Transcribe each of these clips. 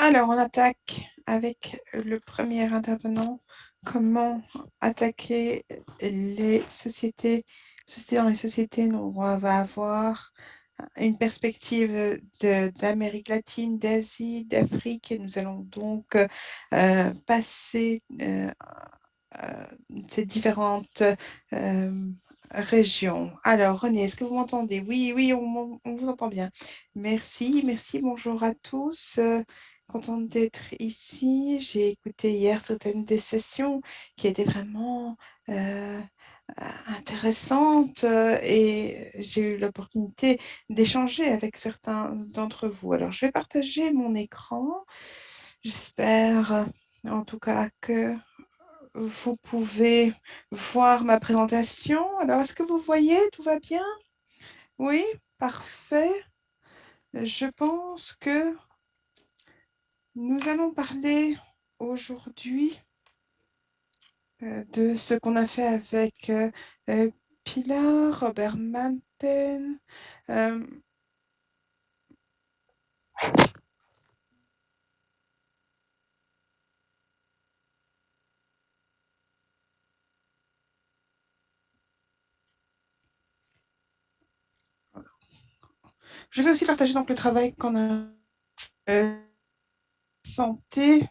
Alors, on attaque avec le premier intervenant. Comment attaquer les sociétés, dans les sociétés où on va avoir une perspective d'Amérique latine, d'Asie, d'Afrique. Et nous allons donc passer ces différentes euh, régions. Alors, René, est-ce que vous m'entendez? Oui, oui, on vous entend bien. Merci, merci, bonjour à tous. Contente d'être ici. J'ai écouté hier certaines des sessions qui étaient vraiment euh, intéressantes et j'ai eu l'opportunité d'échanger avec certains d'entre vous. Alors, je vais partager mon écran. J'espère en tout cas que vous pouvez voir ma présentation. Alors, est-ce que vous voyez? Tout va bien? Oui, parfait. Je pense que nous allons parler aujourd'hui de ce qu'on a fait avec Pilar, Robert Manten. Euh, je vais aussi partager donc le travail qu'on a santé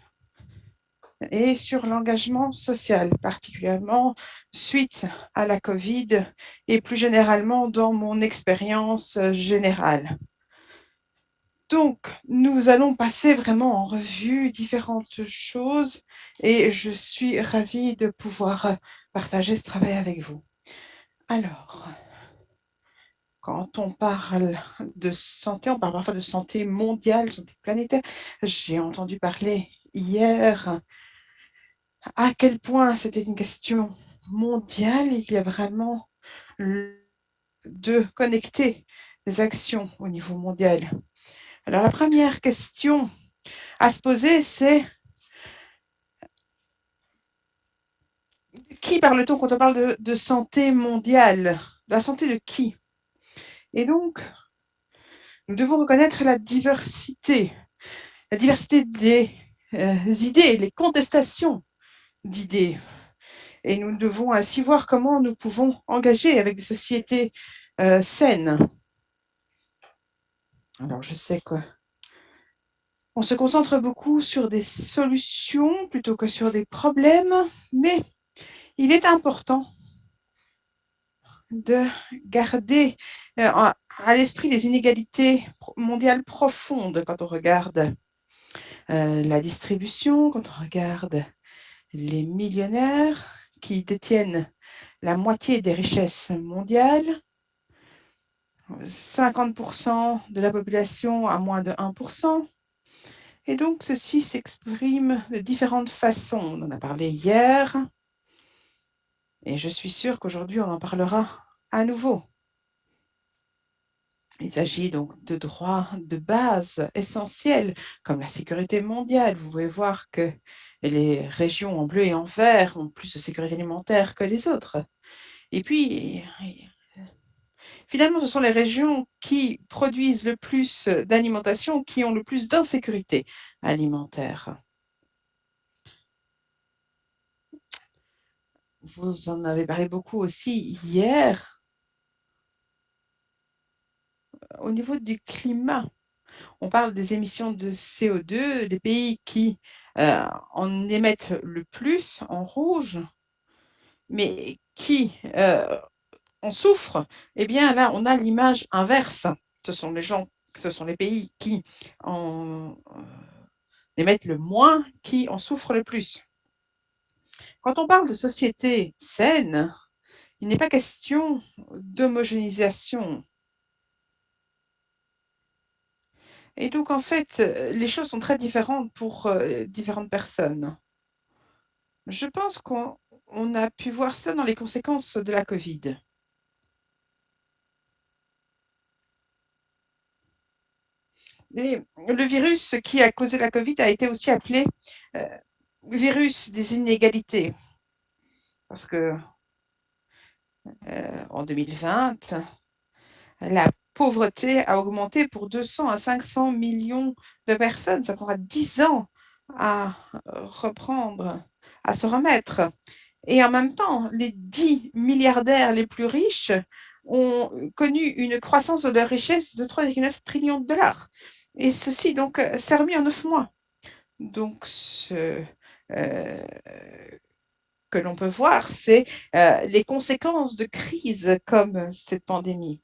et sur l'engagement social, particulièrement suite à la Covid et plus généralement dans mon expérience générale. Donc, nous allons passer vraiment en revue différentes choses et je suis ravie de pouvoir partager ce travail avec vous. Alors, quand on parle de santé, on parle parfois de santé mondiale, santé planétaire. J'ai entendu parler hier à quel point c'était une question mondiale. Il y a vraiment de connecter des actions au niveau mondial. Alors, la première question à se poser, c'est qui parle-t-on quand on parle de santé mondiale? De la santé de qui? Et donc, nous devons reconnaître la diversité des idées, les contestations d'idées. Et nous devons ainsi voir comment nous pouvons engager avec des sociétés saines. Alors, je sais qu'on se concentre beaucoup sur des solutions plutôt que sur des problèmes, mais il est important de garder à l'esprit les inégalités mondiales profondes quand on regarde la distribution, quand on regarde les millionnaires qui détiennent la moitié des richesses mondiales, 50% de la population à moins de 1%. Et donc, ceci s'exprime de différentes façons. On en a parlé hier et je suis sûre qu'aujourd'hui, on en parlera à nouveau. Il s'agit donc de droits de base essentiels, comme la sécurité mondiale. Vous pouvez voir que les régions en bleu et en vert ont plus de sécurité alimentaire que les autres. Et puis, finalement, ce sont les régions qui produisent le plus d'alimentation, qui ont le plus d'insécurité alimentaire. Vous en avez parlé beaucoup aussi hier. Au niveau du climat, on parle des émissions de CO2, des pays qui en émettent le plus en rouge, mais qui en souffrent. Eh bien, là, on a l'image inverse. Ce sont les pays qui en émettent le moins qui en souffrent le plus. Quand on parle de société saine, il n'est pas question d'homogénéisation. Et donc, en fait, les choses sont très différentes pour différentes personnes. Je pense qu'on a pu voir ça dans les conséquences de la Covid. Le virus qui a causé la Covid a été aussi appelé euh, virus des inégalités, parce que en 2020, la pauvreté a augmenté pour 200 à 500 millions de personnes. Ça prendra 10 ans à reprendre, à se remettre. Et en même temps, les 10 milliardaires les plus riches ont connu une croissance de leur richesse de 3,9 trillions de dollars. Et ceci, donc, s'est remis en 9 mois. Donc, ce que l'on peut voir, c'est les conséquences de crises comme cette pandémie.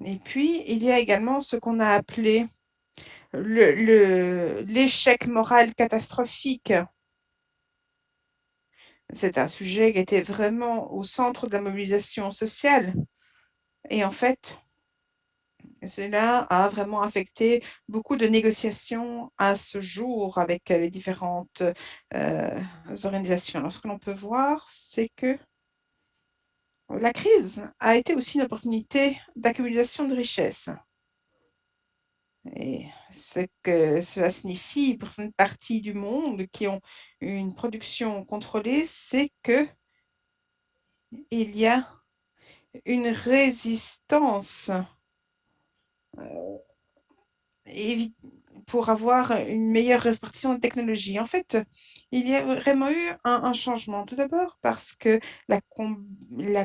Et puis, il y a également ce qu'on a appelé l'échec moral catastrophique. C'est un sujet qui était vraiment au centre de la mobilisation sociale. Et en fait, cela a vraiment affecté beaucoup de négociations à ce jour avec les différentes organisations. Alors, ce que l'on peut voir, c'est que la crise a été aussi une opportunité d'accumulation de richesses. Et ce que cela signifie pour certaines parties du monde qui ont une production contrôlée, c'est qu'il y a une résistance pour avoir une meilleure répartition de technologies. En fait, il y a vraiment eu un changement. Tout d'abord parce que la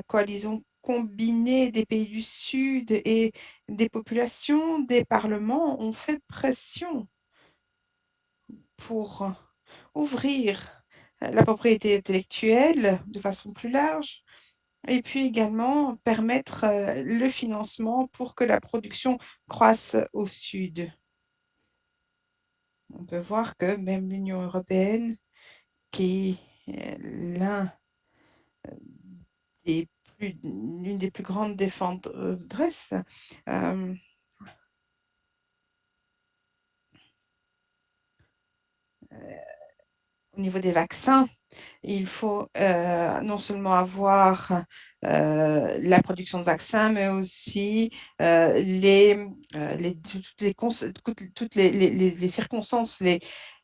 coalition combinée des pays du Sud et des populations, des parlements ont fait pression pour ouvrir la propriété intellectuelle de façon plus large et puis également permettre le financement pour que la production croisse au Sud. On peut voir que même l'Union européenne, qui est des l'une des plus grandes défenderesses, euh, au niveau des vaccins, il faut non seulement avoir la production de vaccins, mais aussi toutes les circonstances,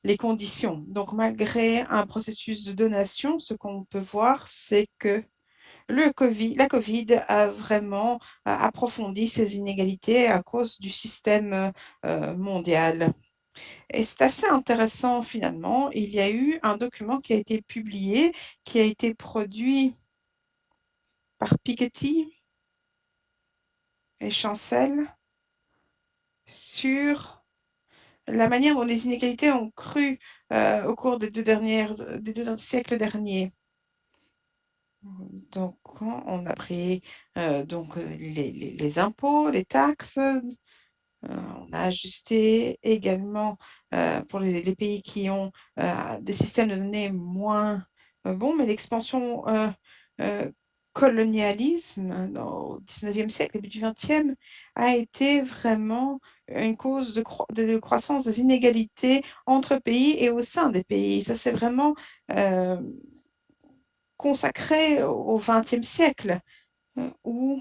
les conditions. Donc, malgré un processus de donation, ce qu'on peut voir, c'est que la COVID a vraiment approfondi ces inégalités à cause du système mondial. Et c'est assez intéressant finalement. Il y a eu un document qui a été publié, qui a été produit par Piketty et Chancel sur la manière dont les inégalités ont cru au cours des deux siècles derniers. Donc, on a pris les impôts, les taxes, on a ajusté également pour les pays qui ont des systèmes de données moins bons, mais l'expansion euh, colonialisme au 19e siècle, début du 20e, a été vraiment une cause de croissance des inégalités entre pays et au sein des pays. Ça, c'est vraiment euh, consacré au 20e siècle, où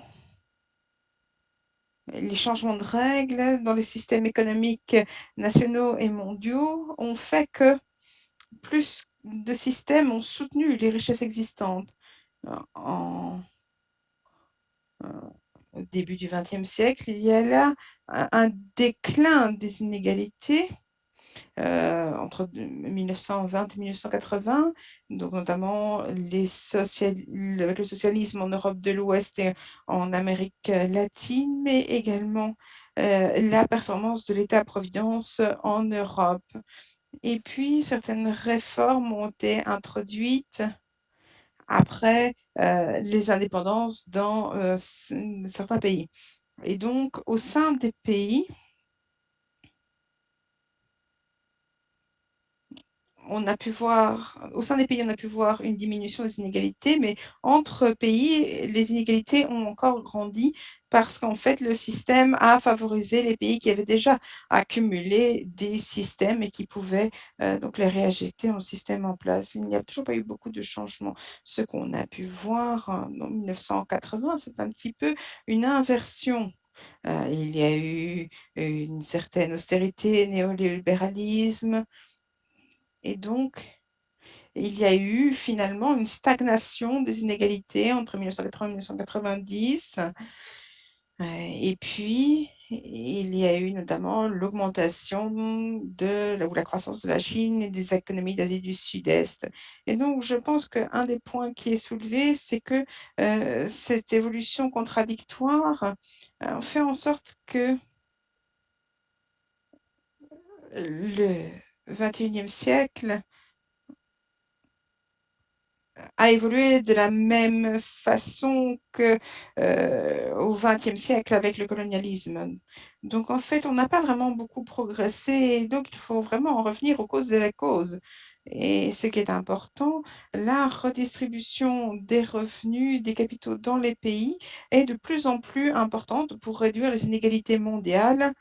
les changements de règles dans les systèmes économiques nationaux et mondiaux ont fait que plus de systèmes ont soutenu les richesses existantes. En, au début du XXe siècle, il y a là un déclin des inégalités entre 1920 et 1980, donc notamment avec le socialisme en Europe de l'Ouest et en Amérique latine, mais également la performance de l'État-providence en Europe. Et puis, certaines réformes ont été introduites après les indépendances dans certains pays. Et donc, au sein des pays, au sein des pays, on a pu voir une diminution des inégalités, mais entre pays, les inégalités ont encore grandi parce qu'en fait, le système a favorisé les pays qui avaient déjà accumulé des systèmes et qui pouvaient donc les réinjecter dans le système en place. Il n'y a toujours pas eu beaucoup de changements. Ce qu'on a pu voir en 1980, c'est un petit peu une inversion. Il y a eu une certaine austérité, néolibéralisme, et donc, il y a eu finalement une stagnation des inégalités entre 1980 et 1990. Et puis, il y a eu notamment l'augmentation ou la croissance de la Chine et des économies d'Asie du Sud-Est. Et donc, je pense qu'un des points qui est soulevé, c'est que cette évolution contradictoire fait en sorte que le 21e siècle a évolué de la même façon que au XXe siècle avec le colonialisme. Donc, en fait, on n'a pas vraiment beaucoup progressé, et donc il faut vraiment en revenir aux causes de la cause. Et ce qui est important, la redistribution des revenus, des capitaux dans les pays est de plus en plus importante pour réduire les inégalités mondiales,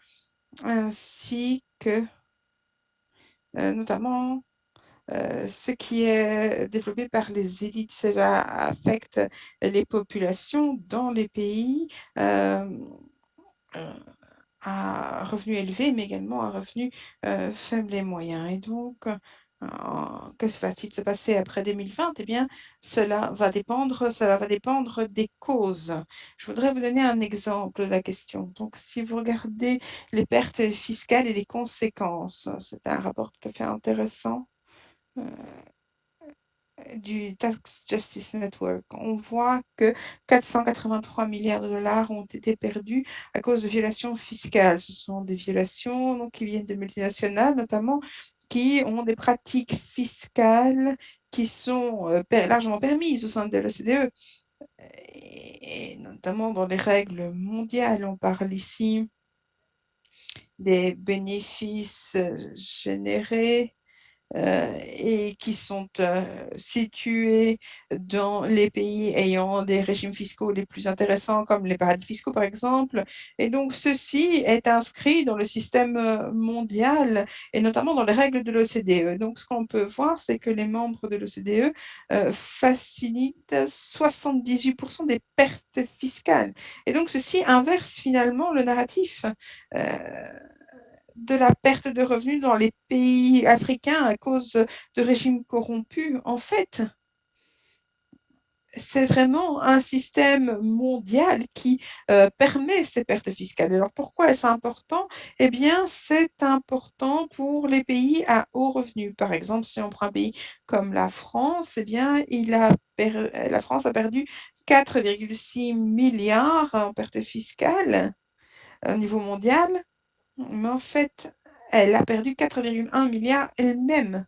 ainsi que notamment ce qui est développé par les élites. Cela affecte les populations dans les pays euh, à revenus élevés, mais également à revenus faibles et moyens. Et donc, que va-t-il se passer après 2020? Eh bien, cela va dépendre des causes. Je voudrais vous donner un exemple de la question. Donc, si vous regardez les pertes fiscales et les conséquences, c'est un rapport tout à fait intéressant du Tax Justice Network. On voit que 483 milliards de dollars ont été perdus à cause de violations fiscales. Ce sont des violations donc, qui viennent de multinationales, notamment, qui ont des pratiques fiscales qui sont largement permises au sein de l'OCDE, et notamment dans les règles mondiales. On parle ici des bénéfices générés et qui sont situés dans les pays ayant des régimes fiscaux les plus intéressants, comme les paradis fiscaux, par exemple. Et donc, ceci est inscrit dans le système mondial et notamment dans les règles de l'OCDE. Donc, ce qu'on peut voir, c'est que les membres de l'OCDE facilitent 78% des pertes fiscales. Et donc, ceci inverse finalement le narratif. De la perte de revenus dans les pays africains à cause de régimes corrompus. En fait, c'est vraiment un système mondial qui permet ces pertes fiscales. Alors pourquoi est-ce important? Eh bien, c'est important pour les pays à haut revenu. Par exemple, si on prend un pays comme la France, eh bien, la France a perdu 4,6 milliards en pertes fiscales au niveau mondial. Mais en fait, elle a perdu 4,1 milliards elle-même.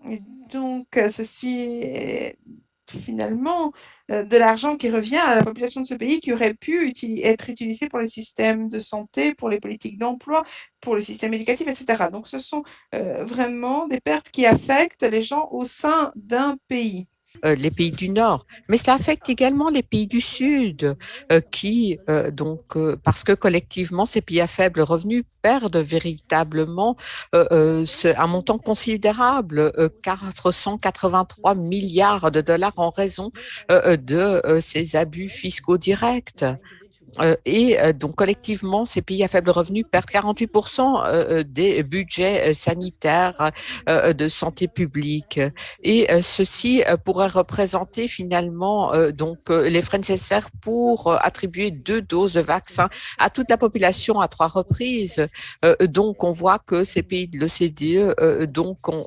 Et donc, ceci est finalement de l'argent qui revient à la population de ce pays qui aurait pu être utilisé pour les systèmes de santé, pour les politiques d'emploi, pour le système éducatif, etc. Donc, ce sont vraiment des pertes qui affectent les gens au sein d'un pays. Les pays du Nord, mais cela affecte également les pays du Sud parce que collectivement, ces pays à faible revenu perdent véritablement un montant considérable, 483 milliards de dollars en raison de ces abus fiscaux directs. Donc, collectivement, ces pays à faible revenu perdent 48% des budgets sanitaires de santé publique. Et ceci pourrait représenter finalement les frais nécessaires pour attribuer 2 doses de vaccin à toute la population à 3 reprises. Donc, on voit que ces pays de l'OCDE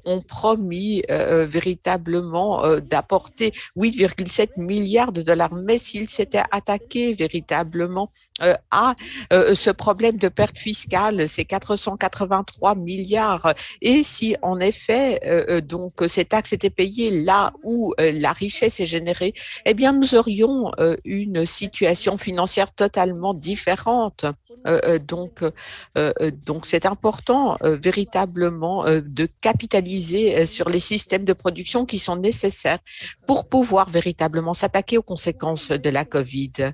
ont promis véritablement d'apporter 8,7 milliards de dollars. Mais s'ils s'étaient attaqués véritablement à ce problème de perte fiscale, ces 483 milliards, et si en effet ces taxes étaient payées là où la richesse est générée, eh bien nous aurions une situation financière totalement différente. Donc c'est important véritablement de capitaliser sur les systèmes de production qui sont nécessaires pour pouvoir véritablement s'attaquer aux conséquences de la COVID.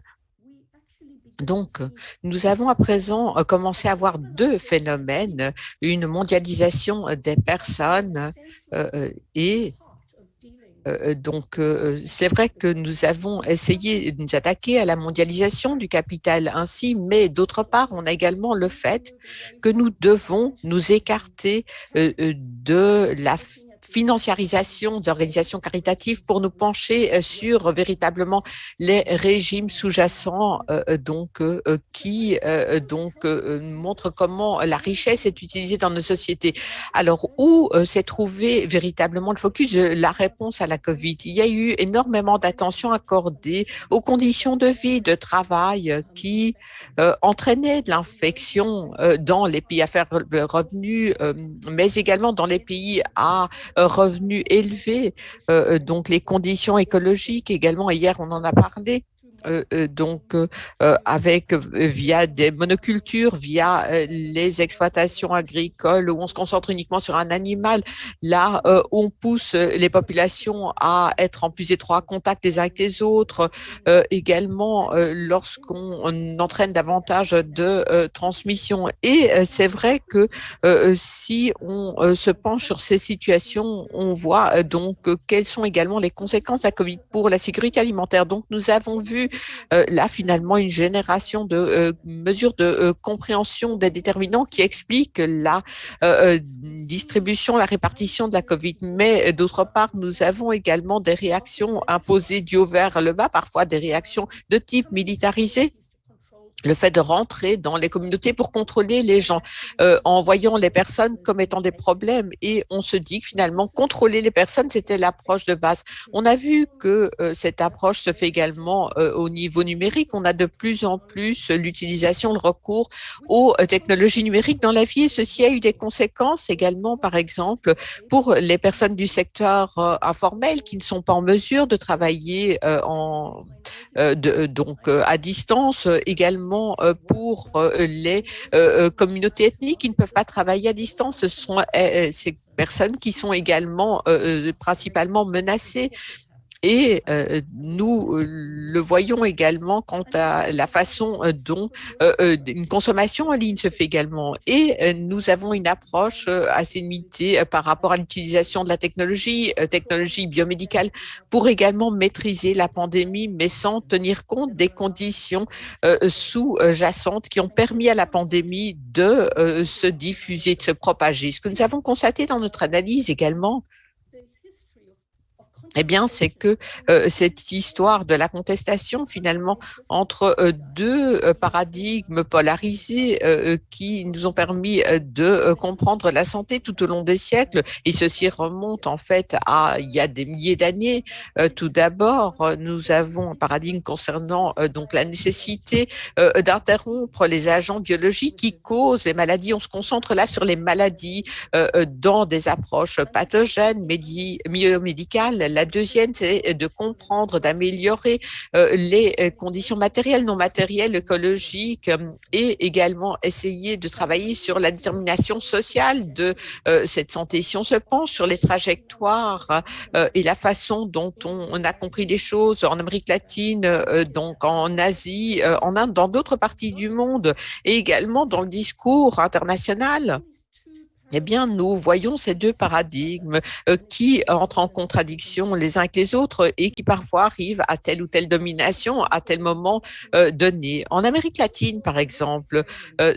Donc, nous avons à présent commencé à voir 2 phénomènes, une mondialisation des personnes et c'est vrai que nous avons essayé de nous attaquer à la mondialisation du capital ainsi, mais d'autre part, on a également le fait que nous devons nous écarter de la financiarisation des organisations caritatives pour nous pencher sur véritablement les régimes sous-jacents qui montrent comment la richesse est utilisée dans nos sociétés. Alors, où s'est trouvé véritablement le focus de la réponse à la COVID? Il y a eu énormément d'attention accordée aux conditions de vie, de travail qui entraînaient de l'infection dans les pays à faible revenu, mais également dans les pays à revenus élevés. Donc, les conditions écologiques également, hier, on en a parlé. Avec via des monocultures, via les exploitations agricoles où on se concentre uniquement sur un animal, là où on pousse les populations à être en plus étroit contact les uns avec les autres, également lorsqu'on entraîne davantage de transmission. Et c'est vrai que si on se penche sur ces situations, on voit quelles sont également les conséquences de la COVID pour la sécurité alimentaire. Donc, nous avons vu là finalement une génération de mesures de compréhension des déterminants qui expliquent la distribution, la répartition de la COVID. Mais d'autre part, nous avons également des réactions imposées du haut vers le bas, parfois des réactions de type militarisé. Le fait de rentrer dans les communautés pour contrôler les gens en voyant les personnes comme étant des problèmes, et on se dit que finalement contrôler les personnes c'était l'approche de base. On a vu que cette approche se fait également au niveau numérique. On a de plus en plus l'utilisation, le recours aux technologies numériques dans la vie, et ceci a eu des conséquences également, par exemple pour les personnes du secteur informel qui ne sont pas en mesure de travailler à distance, également pour les communautés ethniques qui ne peuvent pas travailler à distance. Ce sont ces personnes qui sont également principalement menacées. Et nous le voyons également quant à la façon dont une consommation en ligne se fait également. Et nous avons une approche assez limitée par rapport à l'utilisation de la technologie biomédicale pour également maîtriser la pandémie, mais sans tenir compte des conditions sous-jacentes qui ont permis à la pandémie de se diffuser, de se propager. Ce que nous avons constaté dans notre analyse également, eh bien, c'est que cette histoire de la contestation, finalement, entre deux paradigmes polarisés qui nous ont permis de comprendre la santé tout au long des siècles, et ceci remonte en fait à il y a des milliers d'années. Tout d'abord, nous avons un paradigme concernant donc la nécessité d'interrompre les agents biologiques qui causent les maladies. On se concentre là sur les maladies dans des approches pathogènes, biomédicales. La deuxième, c'est de comprendre, d'améliorer les conditions matérielles, non matérielles, écologiques, et également essayer de travailler sur la détermination sociale de cette santé. Si on se penche sur les trajectoires et la façon dont on a compris les choses en Amérique latine, donc en Asie, en Inde, dans d'autres parties du monde, et également dans le discours international, eh bien, nous voyons ces deux paradigmes qui entrent en contradiction les uns avec les autres et qui parfois arrivent à telle ou telle domination à tel moment donné. En Amérique latine, par exemple,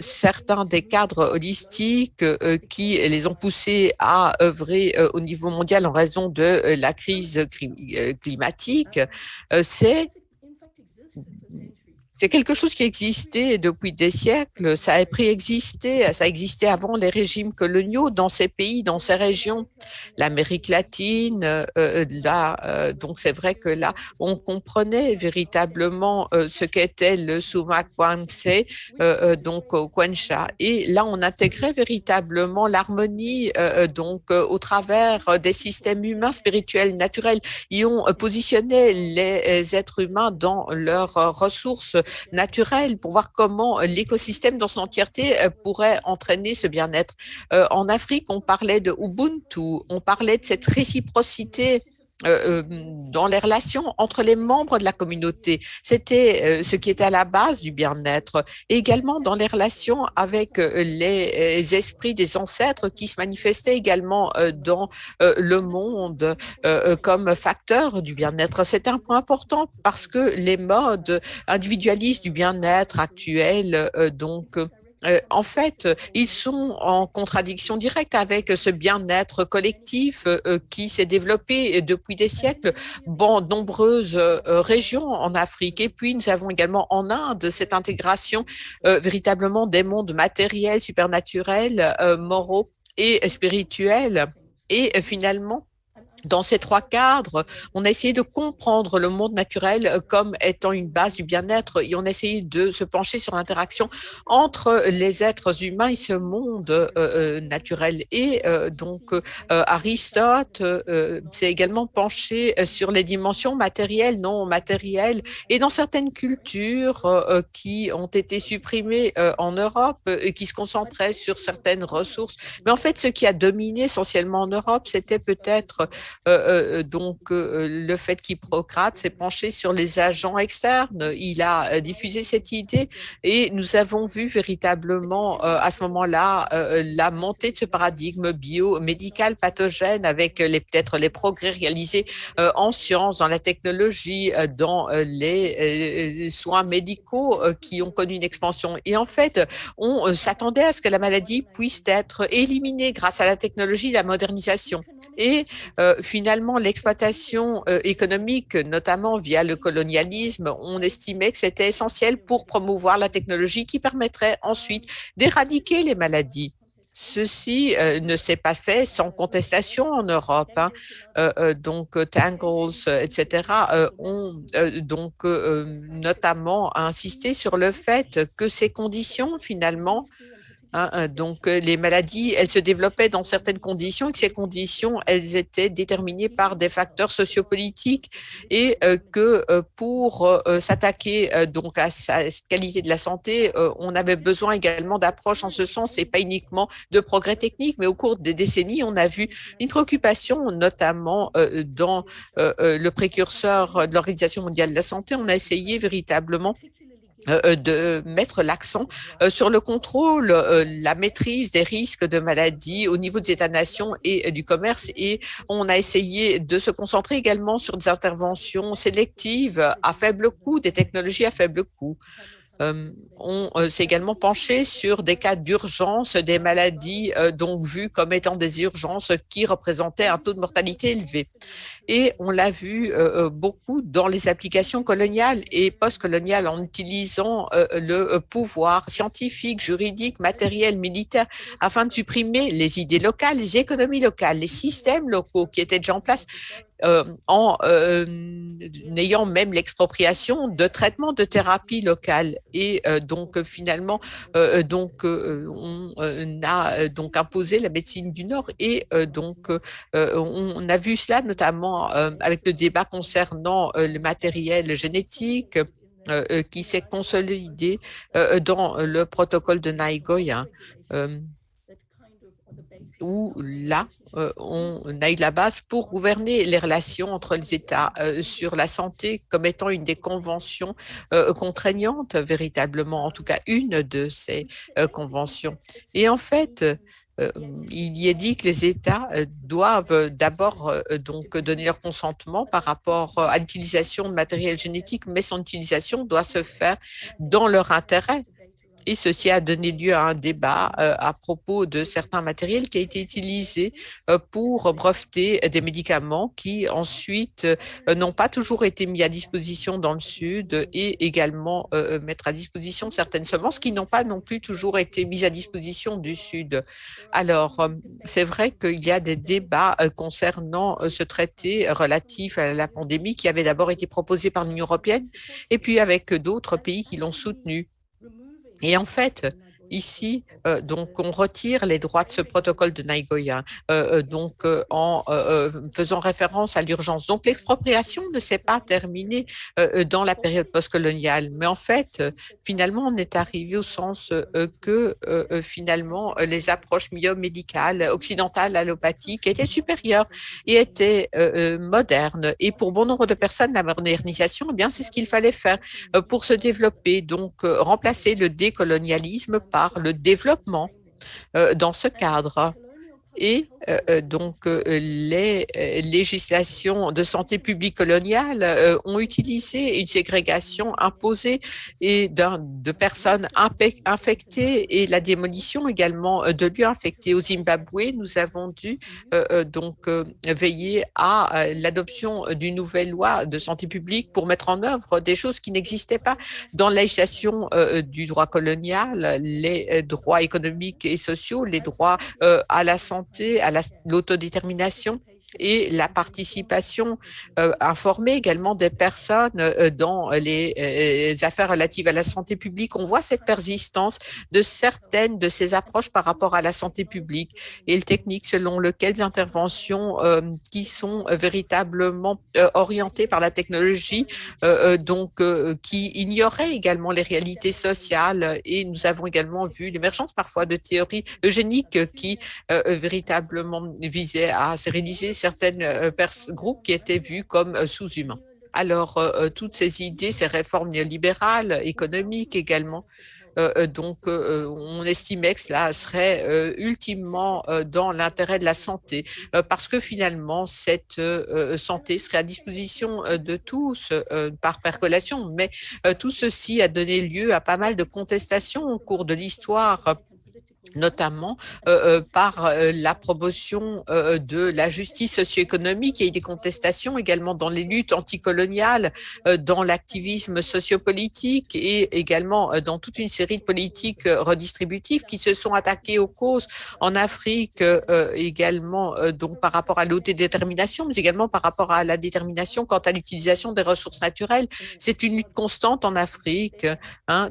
certains des cadres holistiques qui les ont poussés à œuvrer au niveau mondial en raison de la crise climatique, c'est quelque chose qui existait depuis des siècles, ça a préexisté, ça existait avant les régimes coloniaux dans ces pays, dans ces régions. L'Amérique latine, donc c'est vrai que là, on comprenait véritablement ce qu'était le Sumacuance, donc au Cuenca. Et là, on intégrait véritablement l'harmonie au travers des systèmes humains, spirituels, naturels, et on positionnait les êtres humains dans leurs ressources naturelles pour voir comment l'écosystème dans son entièreté pourrait entraîner ce bien-être. En Afrique, on parlait de Ubuntu, on parlait de cette réciprocité dans les relations entre les membres de la communauté. C'était ce qui était à la base du bien-être. Et également dans les relations avec les esprits des ancêtres qui se manifestaient également dans le monde comme facteurs du bien-être. C'est un point important parce que les modes individualistes du bien-être actuels en fait, ils sont en contradiction directe avec ce bien-être collectif qui s'est développé depuis des siècles dans nombreuses régions en Afrique. Et puis, nous avons également en Inde cette intégration véritablement des mondes matériels, supernaturels, moraux et spirituels. Et finalement, dans ces trois cadres, on a essayé de comprendre le monde naturel comme étant une base du bien-être et on a essayé de se pencher sur l'interaction entre les êtres humains et ce monde naturel. Et Aristote s'est également penché sur les dimensions matérielles, non matérielles, et dans certaines cultures qui ont été supprimées en Europe et qui se concentraient sur certaines ressources. Mais en fait, ce qui a dominé essentiellement en Europe, c'était peut-être le fait qu'Hippocrate s'est penché sur les agents externes, il a diffusé cette idée et nous avons vu véritablement à ce moment-là la montée de ce paradigme biomédical pathogène avec peut-être les progrès réalisés en sciences, dans la technologie, dans les soins médicaux qui ont connu une expansion. Et en fait, on s'attendait à ce que la maladie puisse être éliminée grâce à la technologie, la modernisation. Et finalement, l'exploitation économique, notamment via le colonialisme, on estimait que c'était essentiel pour promouvoir la technologie qui permettrait ensuite d'éradiquer les maladies. Ceci ne s'est pas fait sans contestation en Europe. Hein. Tangles, etc., ont notamment insisté sur le fait que ces conditions, finalement, les maladies, elles se développaient dans certaines conditions et que ces conditions, elles étaient déterminées par des facteurs sociopolitiques et que pour s'attaquer donc à sa qualité de la santé, on avait besoin également d'approches en ce sens et pas uniquement de progrès techniques, mais au cours des décennies, on a vu une préoccupation, notamment dans le précurseur de l'Organisation mondiale de la santé. On a essayé véritablement de mettre l'accent sur le contrôle, la maîtrise des risques de maladies au niveau des États-nations et du commerce. Et on a essayé de se concentrer également sur des interventions sélectives à faible coût, des technologies à faible coût. On s'est également penché sur des cas d'urgence des maladies donc vues comme étant des urgences qui représentaient un taux de mortalité élevé. Et on l'a vu beaucoup dans les applications coloniales et postcoloniales en utilisant le pouvoir scientifique, juridique, matériel, militaire afin de supprimer les idées locales, les économies locales, les systèmes locaux qui étaient déjà en place en ayant même l'expropriation de traitements de thérapie locale. Et finalement, on a donc imposé la médecine du Nord et on a vu cela notamment avec le débat concernant le matériel génétique qui s'est consolidé dans le protocole de Nagoya. Où là, on a eu la base pour gouverner les relations entre les États sur la santé comme étant une des conventions contraignantes, véritablement, en tout cas une de ces conventions. Et en fait, il y est dit que les États doivent d'abord donner leur consentement par rapport à l'utilisation de matériel génétique, mais son utilisation doit se faire dans leur intérêt. Et ceci a donné lieu à un débat à propos de certains matériels qui a été utilisé pour breveter des médicaments qui ensuite n'ont pas toujours été mis à disposition dans le Sud et également mettre à disposition certaines semences qui n'ont pas non plus toujours été mises à disposition du Sud. Alors, c'est vrai qu'il y a des débats concernant ce traité relatif à la pandémie qui avait d'abord été proposé par l'Union européenne et puis avec d'autres pays qui l'ont soutenu. Et en fait, ici, on retire les droits de ce protocole de Nagoya, en faisant référence à l'urgence. Donc, l'expropriation ne s'est pas terminée dans la période postcoloniale, mais en fait, finalement, on est arrivé au sens que finalement, les approches biomédicales occidentales, allopathiques, étaient supérieures et étaient modernes. Et pour bon nombre de personnes, la modernisation, eh bien, c'est ce qu'il fallait faire pour se développer. Donc, remplacer le décolonialisme par le développement dans ce cadre. Et donc, les législations de santé publique coloniale ont utilisé une ségrégation imposée et de personnes infectées et la démolition également de lieux infectés. Au Zimbabwe, nous avons dû donc veiller à l'adoption d'une nouvelle loi de santé publique pour mettre en œuvre des choses qui n'existaient pas dans la législation du droit colonial, les droits économiques et sociaux, les droits à la santé, à l'autodétermination et la participation informée également des personnes dans les affaires relatives à la santé publique. On voit cette persistance de certaines de ces approches par rapport à la santé publique et les techniques selon lesquelles les interventions qui sont véritablement orientées par la technologie, qui ignoraient également les réalités sociales. Et nous avons également vu l'émergence parfois de théories eugéniques qui véritablement visaient à stériliser certains groupes qui étaient vus comme sous-humains. Alors, toutes ces idées, ces réformes néolibérales, économiques également, on estimait que cela serait ultimement dans l'intérêt de la santé, parce que finalement, cette santé serait à disposition de tous par percolation, mais tout ceci a donné lieu à pas mal de contestations au cours de l'histoire, notamment par la promotion de la justice socio-économique. Il y a eu des contestations également dans les luttes anticoloniales, dans l'activisme sociopolitique et également dans toute une série de politiques redistributives qui se sont attaquées aux causes en Afrique également, donc par rapport à l'autodétermination, mais également par rapport à la détermination quant à l'utilisation des ressources naturelles. C'est une lutte constante en Afrique, hein,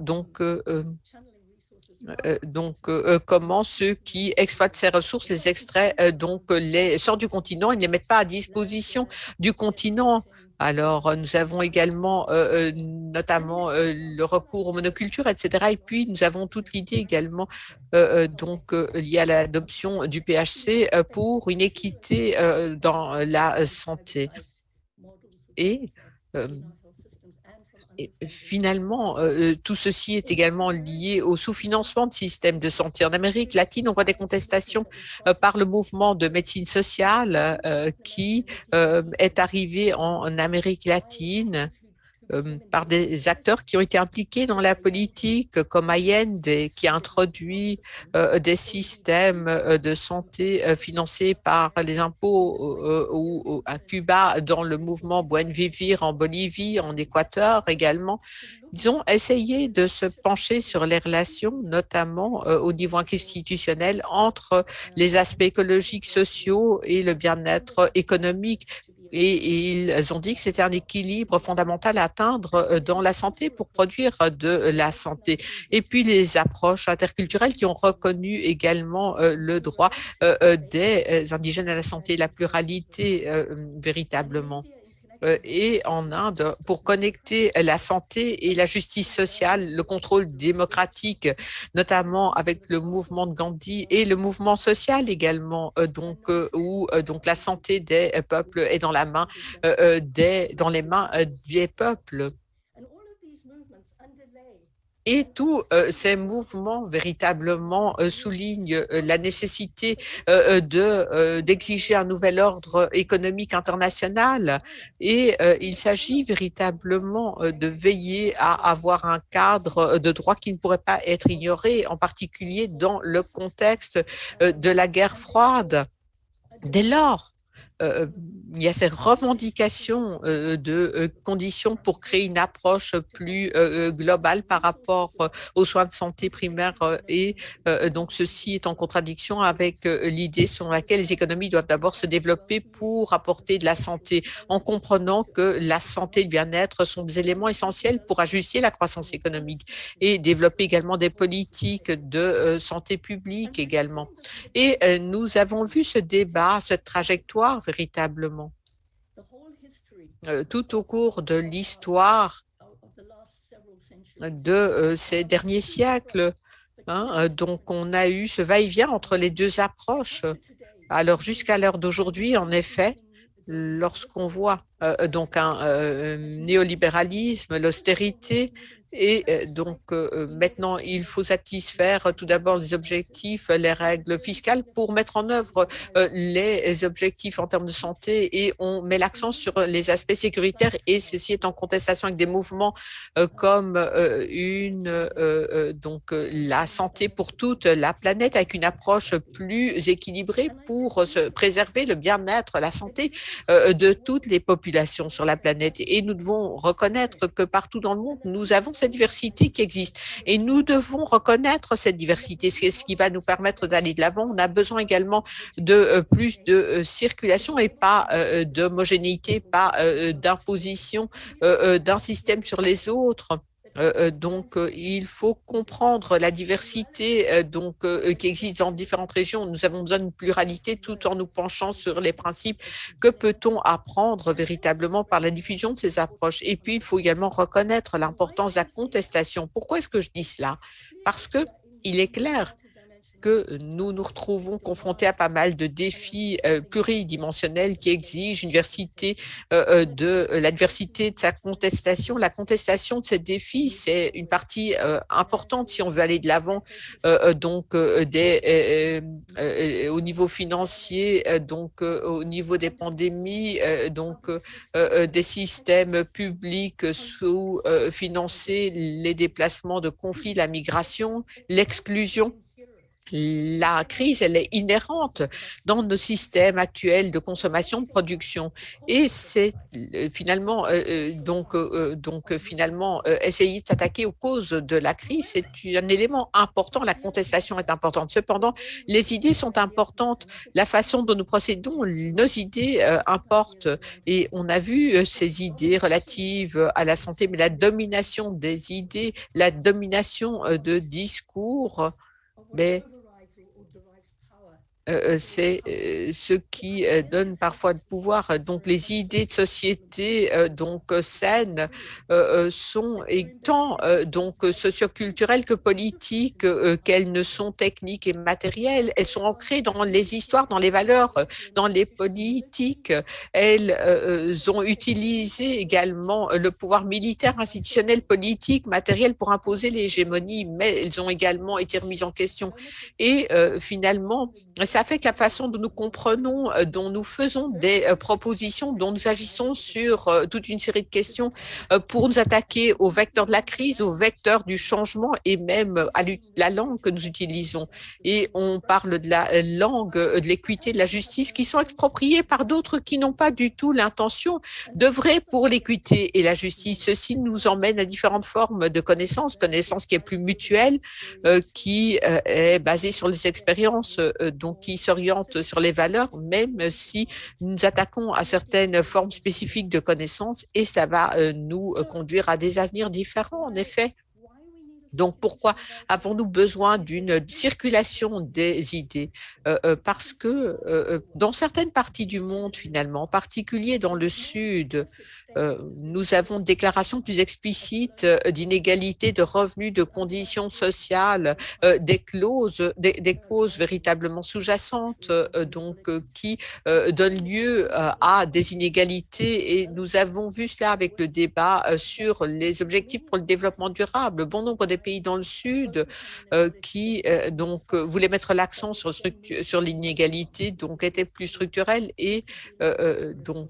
comment ceux qui exploitent ces ressources les extraient, les sortent du continent et ne les mettent pas à disposition du continent. Alors, nous avons également notamment le recours aux monocultures, etc. Et puis, nous avons toute l'idée également liée à l'adoption du PHC pour une équité dans la santé. Et finalement, tout ceci est également lié au sous-financement de systèmes de santé. En Amérique latine, on voit des contestations par le mouvement de médecine sociale qui est arrivé en Amérique latine par des acteurs qui ont été impliqués dans la politique, comme Allende, qui a introduit des systèmes de santé financés par les impôts ou à Cuba, dans le mouvement Buen Vivir en Bolivie, en Équateur également. Ils ont essayé de se pencher sur les relations, notamment au niveau institutionnel, entre les aspects écologiques, sociaux et le bien-être économique. Et ils ont dit que c'était un équilibre fondamental à atteindre dans la santé pour produire de la santé. Et puis les approches interculturelles qui ont reconnu également le droit des indigènes à la santé, la pluralité véritablement. Et en Inde, pour connecter la santé et la justice sociale, le contrôle démocratique, notamment avec le mouvement de Gandhi et le mouvement social également, où la santé des peuples est dans dans les mains des peuples. Et tous ces mouvements véritablement soulignent la nécessité d'exiger un nouvel ordre économique international et il s'agit véritablement de veiller à avoir un cadre de droit qui ne pourrait pas être ignoré, en particulier dans le contexte de la guerre froide. Dès lors, il y a ces revendications de conditions pour créer une approche plus globale par rapport aux soins de santé primaires et donc ceci est en contradiction avec l'idée selon laquelle les économies doivent d'abord se développer pour apporter de la santé, en comprenant que la santé et le bien-être sont des éléments essentiels pour ajuster la croissance économique et développer également des politiques de santé publique également. Et nous avons vu ce débat, cette trajectoire véritablement tout au cours de l'histoire de ces derniers siècles. Hein, donc, on a eu ce va-et-vient entre les deux approches. Alors, jusqu'à l'heure d'aujourd'hui, en effet, lorsqu'on voit donc un néolibéralisme, l'austérité. Et donc maintenant, il faut satisfaire tout d'abord les objectifs, les règles fiscales pour mettre en œuvre les objectifs en termes de santé et on met l'accent sur les aspects sécuritaires et ceci est en contestation avec des mouvements comme la santé pour toute la planète avec une approche plus équilibrée pour se préserver le bien-être, la santé de toutes les populations sur la planète. Et nous devons reconnaître que partout dans le monde, nous avons cette diversité qui existe. Et nous devons reconnaître cette diversité. C'est ce qui va nous permettre d'aller de l'avant. On a besoin également de plus de circulation et pas d'homogénéité, pas d'imposition d'un système sur les autres. Donc, il faut comprendre la diversité qui existe dans différentes régions. Nous avons besoin d'une pluralité tout en nous penchant sur les principes. Que peut-on apprendre véritablement par la diffusion de ces approches? Et puis, il faut également reconnaître l'importance de la contestation. Pourquoi est-ce que je dis cela? Parce que il est clair que nous nous retrouvons confrontés à pas mal de défis pluridimensionnels qui exigent une diversité de la diversité de sa contestation. La contestation de ces défis, c'est une partie importante si on veut aller de l'avant. Au niveau financier, au niveau des pandémies, des systèmes publics sous-financés, les déplacements de conflits, la migration, l'exclusion. La crise, elle est inhérente dans nos systèmes actuels de consommation, de production. Et c'est finalement, essayer de s'attaquer aux causes de la crise, c'est un élément important. La contestation est importante. Cependant, les idées sont importantes. La façon dont nous procédons, nos idées importent. Et on a vu ces idées relatives à la santé, mais la domination des idées, la domination de discours, mais c'est ce qui donne parfois le pouvoir. Donc, les idées de société saines sont tant socioculturelles que politiques, qu'elles ne sont techniques et matérielles. Elles sont ancrées dans les histoires, dans les valeurs, dans les politiques. Elles ont utilisé également le pouvoir militaire, institutionnel, politique, matériel pour imposer l'hégémonie, mais elles ont également été remises en question. Et finalement, ça affecte la façon dont nous comprenons, dont nous faisons des propositions, dont nous agissons sur toute une série de questions pour nous attaquer aux vecteurs de la crise, aux vecteurs du changement et même à la langue que nous utilisons. Et on parle de la langue, de l'équité, de la justice qui sont expropriées par d'autres qui n'ont pas du tout l'intention d'œuvrer pour l'équité et la justice. Ceci nous emmène à différentes formes de connaissances qui est plus mutuelle, qui est basée sur les expériences, qui s'oriente sur les valeurs, même si nous attaquons à certaines formes spécifiques de connaissances et ça va nous conduire à des avenirs différents, en effet. Donc, pourquoi avons-nous besoin d'une circulation des idées? Parce que dans certaines parties du monde, finalement, en particulier dans le Sud, nous avons une déclaration plus explicite d'inégalité de revenus, de conditions sociales, des causes véritablement sous-jacentes, qui donnent lieu à des inégalités. Et nous avons vu cela avec le débat sur les objectifs pour le développement durable. Bon nombre des pays dans le Sud qui voulaient mettre l'accent sur l'inégalité, donc étaient plus structurels et nous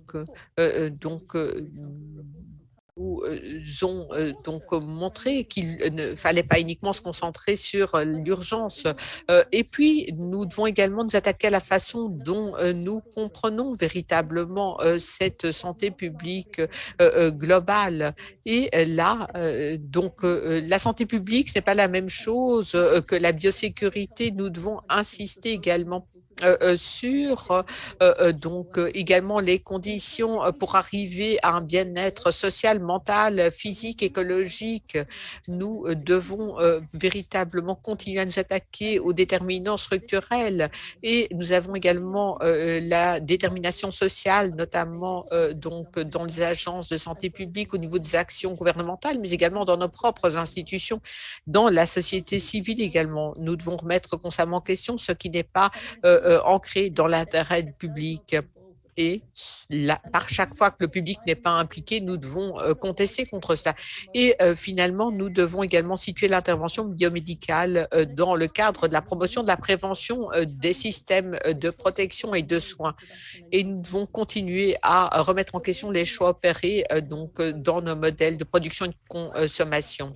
ont montré qu'il ne fallait pas uniquement se concentrer sur l'urgence. Et puis, nous devons également nous attaquer à la façon dont nous comprenons véritablement cette santé publique globale. Et là, la santé publique, ce n'est pas la même chose que la biosécurité. Nous devons insister également sur également les conditions pour arriver à un bien-être social, mental, physique, écologique. Nous devons véritablement continuer à nous attaquer aux déterminants structurels et nous avons également la détermination sociale, notamment dans les agences de santé publique au niveau des actions gouvernementales, mais également dans nos propres institutions, dans la société civile également. Nous devons remettre constamment en question ce qui n'est pas ancré dans l'intérêt public. Et là, par chaque fois que le public n'est pas impliqué, nous devons contester contre ça. Et finalement, nous devons également situer l'intervention biomédicale dans le cadre de la promotion de la prévention des systèmes de protection et de soins. Et nous devons continuer à remettre en question les choix opérés dans nos modèles de production et de consommation.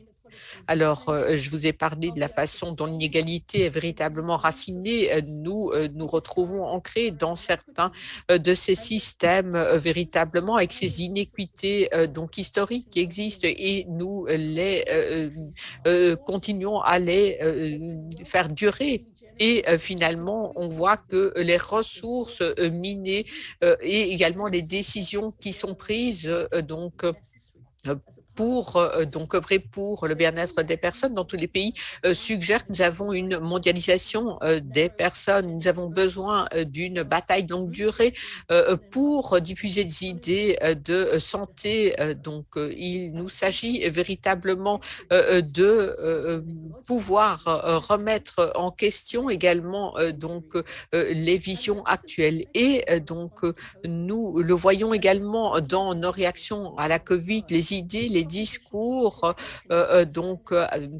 Alors, je vous ai parlé de la façon dont l'inégalité est véritablement racinée. Nous nous retrouvons ancrés dans certains de ces systèmes véritablement avec ces inéquités donc historiques qui existent et nous les continuons à les faire durer. Et finalement, on voit que les ressources minées et également les décisions qui sont prises pour donc œuvrer pour le bien-être des personnes dans tous les pays suggère que nous avons une mondialisation des personnes. Nous avons besoin d'une bataille longue durée pour diffuser des idées de santé. Il nous s'agit véritablement de pouvoir remettre en question également les visions actuelles. Et nous le voyons également dans nos réactions à la COVID, les idées, les discours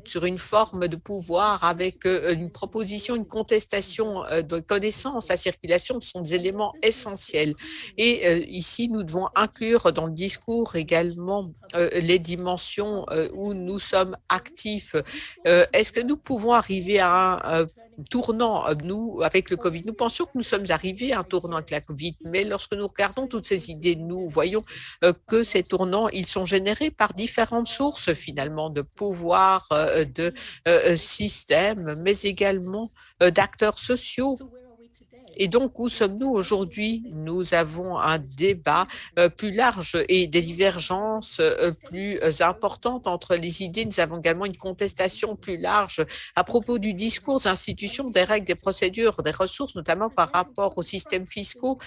sur une forme de pouvoir avec une proposition, une contestation de connaissances, la circulation sont des éléments essentiels. Et ici, nous devons inclure dans le discours également les dimensions où nous sommes actifs. Est-ce que nous pouvons arriver à un tournant, nous, avec le Covid? Nous pensions que nous sommes arrivés à un tournant avec la Covid, mais lorsque nous regardons toutes ces idées, nous voyons que ces tournants, ils sont générés par différentes sources, finalement, de pouvoir, de systèmes, mais également d'acteurs sociaux. Et donc, où sommes-nous aujourd'hui? Nous avons un débat plus large et des divergences plus importantes entre les idées. Nous avons également une contestation plus large à propos du discours, des institutions, des règles, des procédures, des ressources, notamment par rapport aux systèmes fiscaux,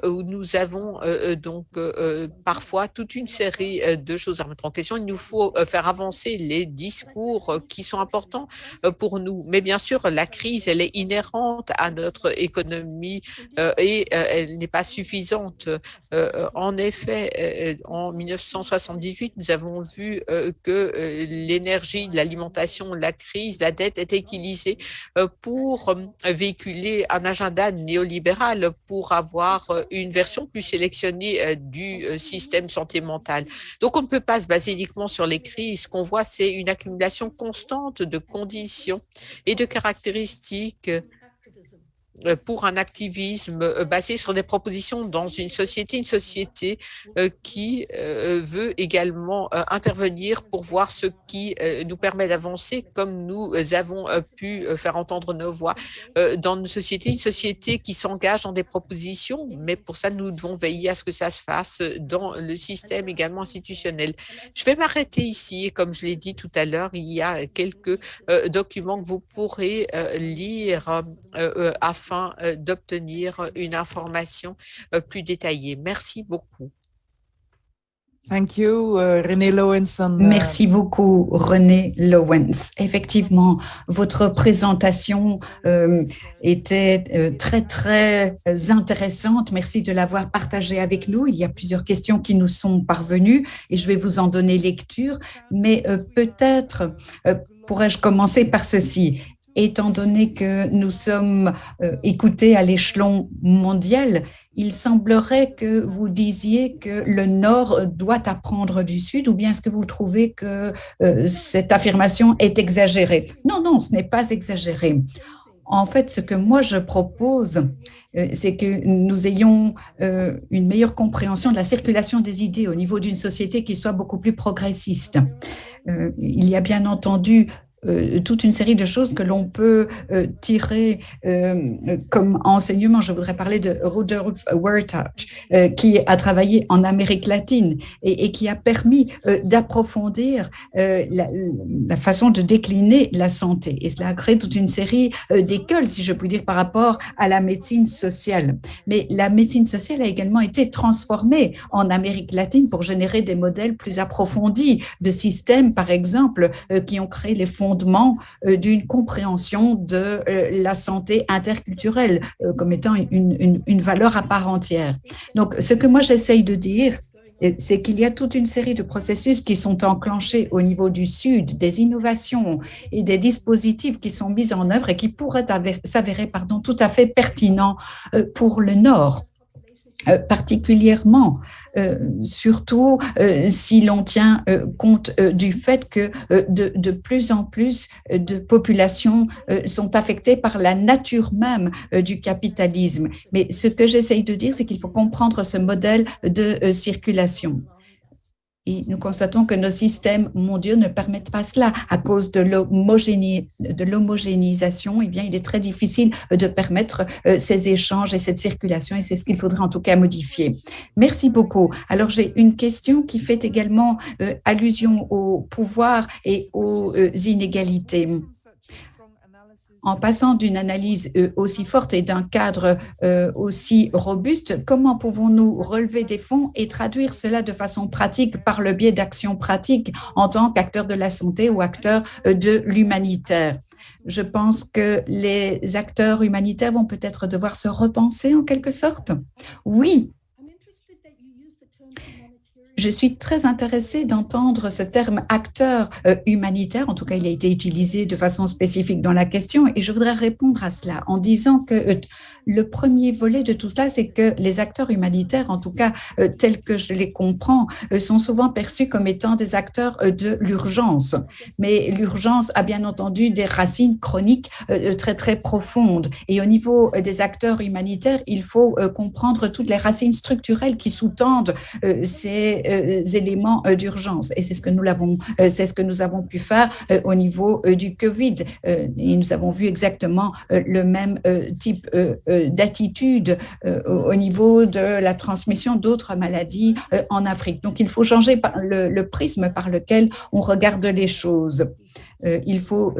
où nous avons parfois toute une série de choses à mettre en question. Il nous faut faire avancer les discours qui sont importants pour nous. Mais bien sûr, la crise, elle est inhérente à notre économie et elle n'est pas suffisante. En effet, en 1978, nous avons vu que l'énergie, l'alimentation, la crise, la dette étaient utilisées pour véhiculer un agenda néolibéral, pour avoir une version plus sélectionnée du système santé mentale. Donc, on ne peut pas se baser uniquement sur les crises. Ce qu'on voit, c'est une accumulation constante de conditions et de caractéristiques pour un activisme basé sur des propositions dans une société qui veut également intervenir pour voir ce qui nous permet d'avancer comme nous avons pu faire entendre nos voix dans une société qui s'engage dans des propositions, mais pour ça, nous devons veiller à ce que ça se fasse dans le système également institutionnel. Je vais m'arrêter ici et comme je l'ai dit tout à l'heure, il y a quelques documents que vous pourrez lire afin d'obtenir une information plus détaillée. Merci beaucoup. Thank you, René Lowenson. Merci beaucoup, René Lowens. Effectivement, votre présentation était très, très intéressante. Merci de l'avoir partagée avec nous. Il y a plusieurs questions qui nous sont parvenues et je vais vous en donner lecture. Mais peut-être pourrais-je commencer par ceci. Étant donné que nous sommes écoutés à l'échelon mondial, il semblerait que vous disiez que le Nord doit apprendre du Sud, ou bien est-ce que vous trouvez que cette affirmation est exagérée? Non, non, ce n'est pas exagéré. En fait, ce que moi je propose, c'est que nous ayons une meilleure compréhension de la circulation des idées au niveau d'une société qui soit beaucoup plus progressiste. Il y a bien entendu toute une série de choses que l'on peut tirer comme enseignement. Je voudrais parler de Rudolf Wertach, qui a travaillé en Amérique latine et qui a permis d'approfondir la façon de décliner la santé. Et cela a créé toute une série d'écoles, si je puis dire, par rapport à la médecine sociale. Mais la médecine sociale a également été transformée en Amérique latine pour générer des modèles plus approfondis de systèmes, par exemple, qui ont créé les fonds fondement d'une compréhension de la santé interculturelle comme étant une valeur à part entière. Donc, ce que moi j'essaye de dire, c'est qu'il y a toute une série de processus qui sont enclenchés au niveau du Sud, des innovations et des dispositifs qui sont mis en œuvre et qui pourraient s'avérer tout à fait pertinents pour le Nord. Particulièrement, surtout si l'on tient compte du fait que de plus en plus de populations sont affectées par la nature même du capitalisme. Mais ce que j'essaye de dire, c'est qu'il faut comprendre ce modèle de circulation. Et nous constatons que nos systèmes mondiaux ne permettent pas cela. À cause de l'homogénéisation, eh bien, il est très difficile de permettre ces échanges et cette circulation, et c'est ce qu'il faudrait en tout cas modifier. Merci beaucoup. Alors, j'ai une question qui fait également allusion au pouvoir et aux inégalités. En passant d'une analyse aussi forte et d'un cadre aussi robuste, comment pouvons-nous relever des fonds et traduire cela de façon pratique par le biais d'actions pratiques en tant qu'acteurs de la santé ou acteurs de l'humanitaire? Je pense que les acteurs humanitaires vont peut-être devoir se repenser en quelque sorte. Oui. Je suis très intéressée d'entendre ce terme acteur humanitaire. En tout cas, il a été utilisé de façon spécifique dans la question et je voudrais répondre à cela en disant que le premier volet de tout cela, c'est que les acteurs humanitaires, en tout cas tels que je les comprends, sont souvent perçus comme étant des acteurs de l'urgence. Mais l'urgence a bien entendu des racines chroniques très, très profondes. Et au niveau des acteurs humanitaires, il faut comprendre toutes les racines structurelles qui sous-tendent ces éléments d'urgence. Et c'est ce que nous avons pu faire au niveau du COVID. Et nous avons vu exactement le même type d'attitude au niveau de la transmission d'autres maladies en Afrique. Donc, il faut changer le prisme par lequel on regarde les choses. Il faut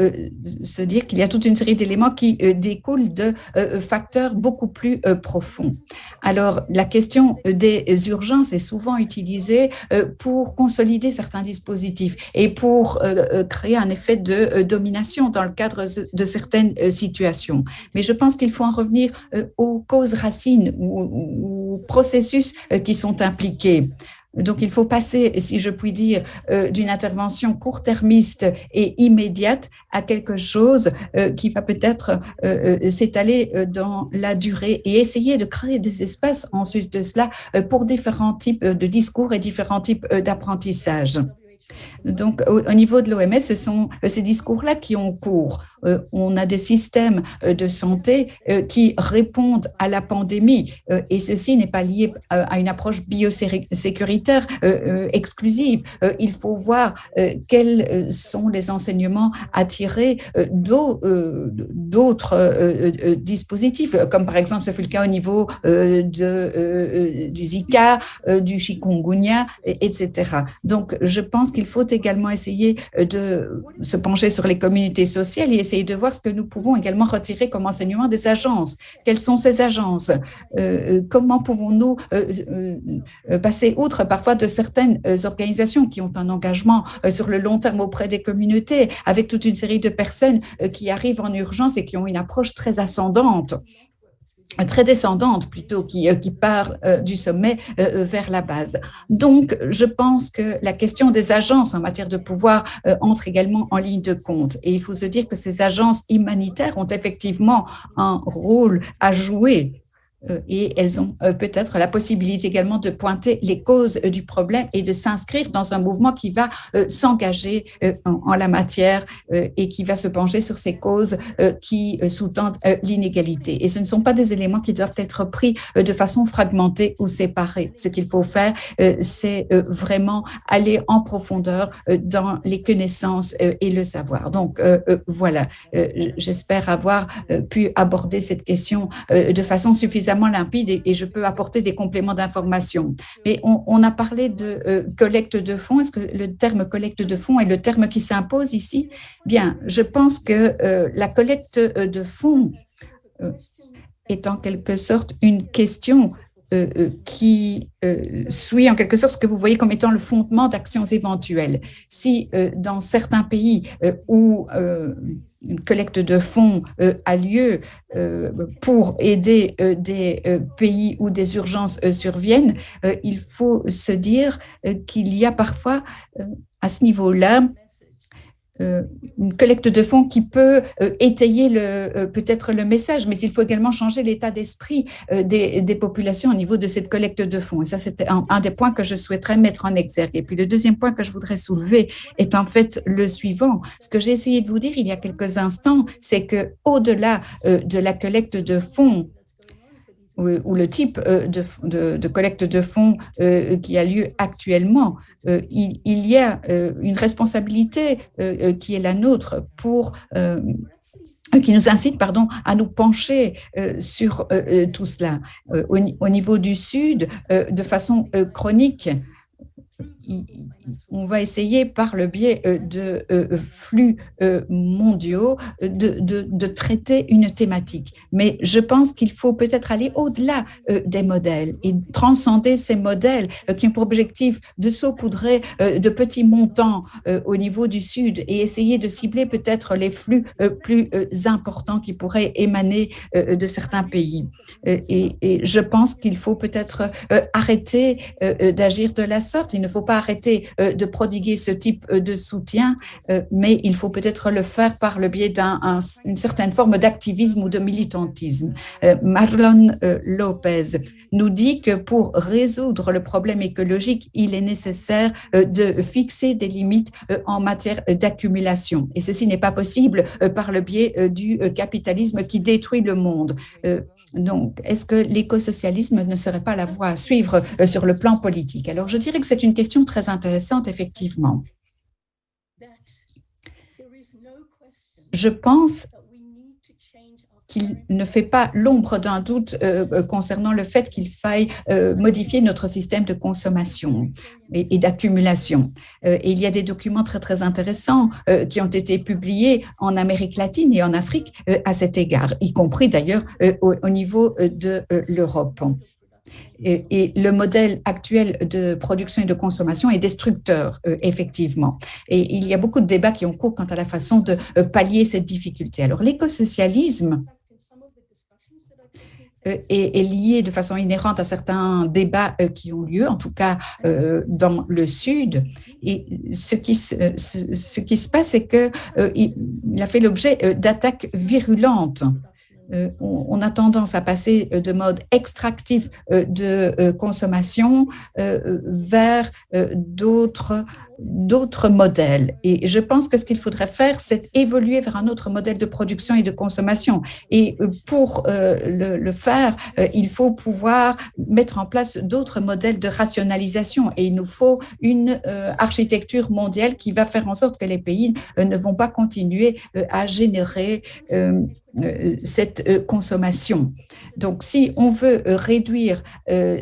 se dire qu'il y a toute une série d'éléments qui découlent de facteurs beaucoup plus profonds. Alors, la question des urgences est souvent utilisée pour consolider certains dispositifs et pour créer un effet de domination dans le cadre de certaines situations. Mais je pense qu'il faut en revenir aux causes racines ou aux processus qui sont impliqués. Donc, il faut passer, si je puis dire, d'une intervention court-termiste et immédiate à quelque chose qui va peut-être s'étaler dans la durée et essayer de créer des espaces ensuite de cela pour différents types de discours et différents types d'apprentissage. Donc, au niveau de l'OMS, ce sont ces discours-là qui ont cours. On a des systèmes de santé qui répondent à la pandémie et ceci n'est pas lié à une approche biosécuritaire exclusive. Il faut voir quels sont les enseignements à tirer d'autres dispositifs, comme par exemple ce fut le cas au niveau du Zika, du chikungunya, etc. Donc, je pense qu'il faut également essayer de se pencher sur les communautés sociales et essayer de voir ce que nous pouvons également retirer comme enseignement des agences. Quelles sont ces agences? Comment pouvons-nous passer outre parfois de certaines organisations qui ont un engagement sur le long terme auprès des communautés, avec toute une série de personnes qui arrivent en urgence et qui ont une approche très ascendante, très descendante plutôt, qui part du sommet vers la base. Donc, je pense que la question des agences en matière de pouvoir entre également en ligne de compte. Et il faut se dire que ces agences humanitaires ont effectivement un rôle à jouer et elles ont peut-être la possibilité également de pointer les causes du problème et de s'inscrire dans un mouvement qui va s'engager en la matière et qui va se pencher sur ces causes qui sous-tendent l'inégalité. Et ce ne sont pas des éléments qui doivent être pris de façon fragmentée ou séparée. Ce qu'il faut faire, c'est vraiment aller en profondeur dans les connaissances et le savoir. Donc, voilà, j'espère avoir pu aborder cette question de façon suffisamment limpide et je peux apporter des compléments d'information. Mais on a parlé de collecte de fonds. Est-ce que le terme collecte de fonds est le terme qui s'impose ici? Bien, je pense que la collecte de fonds est en quelque sorte une question qui suit en quelque sorte ce que vous voyez comme étant le fondement d'actions éventuelles. Si dans certains pays où une collecte de fonds a lieu pour aider des pays où des urgences surviennent, il faut se dire qu'il y a parfois à ce niveau-là une collecte de fonds qui peut étayer peut-être le message, mais il faut également changer l'état d'esprit des populations au niveau de cette collecte de fonds. Et ça, c'est un des points que je souhaiterais mettre en exergue. Et puis, le deuxième point que je voudrais soulever est en fait le suivant. Ce que j'ai essayé de vous dire il y a quelques instants, c'est qu'au-delà de la collecte de fonds, ou le type de collecte de fonds qui a lieu actuellement, il y a une responsabilité qui est la nôtre qui nous incite à nous pencher sur tout cela. Au niveau du Sud, de façon chronique, on va essayer par le biais de flux mondiaux de traiter une thématique. Mais je pense qu'il faut peut-être aller au-delà des modèles et transcender ces modèles qui ont pour objectif de saupoudrer de petits montants au niveau du Sud et essayer de cibler peut-être les flux plus importants qui pourraient émaner de certains pays. Et je pense qu'il faut peut-être arrêter d'agir de la sorte. Il ne faut pas arrêter de prodiguer ce type de soutien, mais il faut peut-être le faire par le biais d'une certaine forme d'activisme ou de militantisme. Marlon Lopez nous dit que pour résoudre le problème écologique, il est nécessaire de fixer des limites en matière d'accumulation. Et ceci n'est pas possible par le biais du capitalisme qui détruit le monde. Donc, est-ce que l'écosocialisme ne serait pas la voie à suivre sur le plan politique? Alors, je dirais que c'est une question très intéressante, effectivement. Je pense qu'il ne fait pas l'ombre d'un doute concernant le fait qu'il faille modifier notre système de consommation et d'accumulation. Et il y a des documents très, très intéressants qui ont été publiés en Amérique latine et en Afrique à cet égard, y compris d'ailleurs au niveau de l'Europe. Et le modèle actuel de production et de consommation est destructeur, effectivement. Et il y a beaucoup de débats qui ont cours quant à la façon de pallier cette difficulté. Alors, l'écosocialisme est lié de façon inhérente à certains débats qui ont lieu, en tout cas dans le Sud. Et ce qui se passe, c'est qu'il a fait l'objet d'attaques virulentes. On a tendance à passer de mode extractif de consommation vers d'autres modèles. Et je pense que ce qu'il faudrait faire, c'est évoluer vers un autre modèle de production et de consommation. Et pour le faire, il faut pouvoir mettre en place d'autres modèles de rationalisation. Et il nous faut une architecture mondiale qui va faire en sorte que les pays ne vont pas continuer à générer cette consommation. Donc, si on veut réduire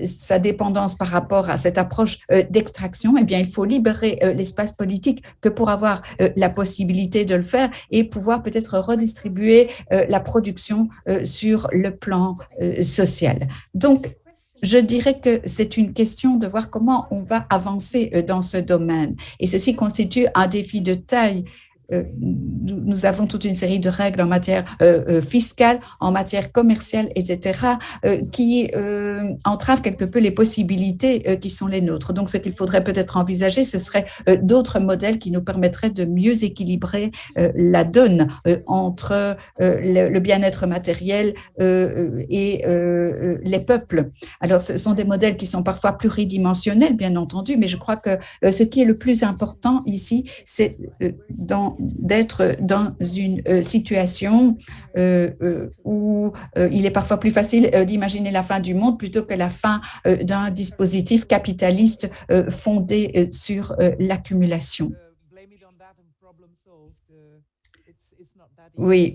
sa dépendance par rapport à cette approche d'extraction, eh bien, il faut libérer l'espace politique que pour avoir la possibilité de le faire et pouvoir peut-être redistribuer la production sur le plan social. Donc, je dirais que c'est une question de voir comment on va avancer dans ce domaine. Et ceci constitue un défi de taille. Nous avons toute une série de règles en matière fiscale, en matière commerciale, etc., qui entravent quelque peu les possibilités qui sont les nôtres. Donc, ce qu'il faudrait peut-être envisager, ce serait d'autres modèles qui nous permettraient de mieux équilibrer la donne entre le bien-être matériel et les peuples. Alors, ce sont des modèles qui sont parfois pluridimensionnels, bien entendu, mais je crois que ce qui est le plus important ici, c'est d'être dans une situation où il est parfois plus facile d'imaginer la fin du monde plutôt que la fin d'un dispositif capitaliste fondé sur l'accumulation. Oui,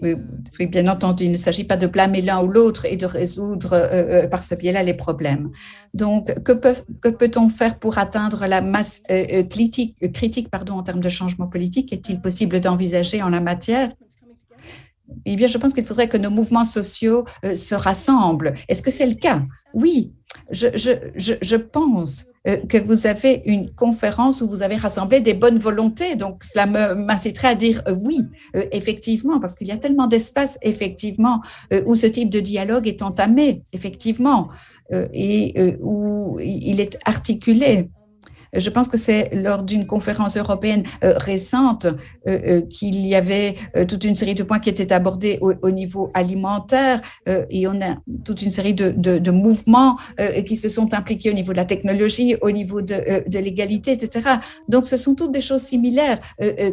bien entendu, il ne s'agit pas de blâmer l'un ou l'autre et de résoudre par ce biais-là les problèmes. Donc, que peut-on faire pour atteindre la masse critique en termes de changement politique? Est-il possible d'envisager en la matière eh bien, je pense qu'il faudrait que nos mouvements sociaux se rassemblent. Est-ce que c'est le cas? Oui, je pense que vous avez une conférence où vous avez rassemblé des bonnes volontés. Donc, cela m'inciterait à dire oui, effectivement, parce qu'il y a tellement d'espace, effectivement, où ce type de dialogue est entamé, effectivement, et où il est articulé. Je pense que c'est lors d'une conférence européenne récente qu'il y avait toute une série de points qui étaient abordés au niveau alimentaire et on a toute une série de mouvements qui se sont impliqués au niveau de la technologie, au niveau de l'égalité, etc. Donc, ce sont toutes des choses similaires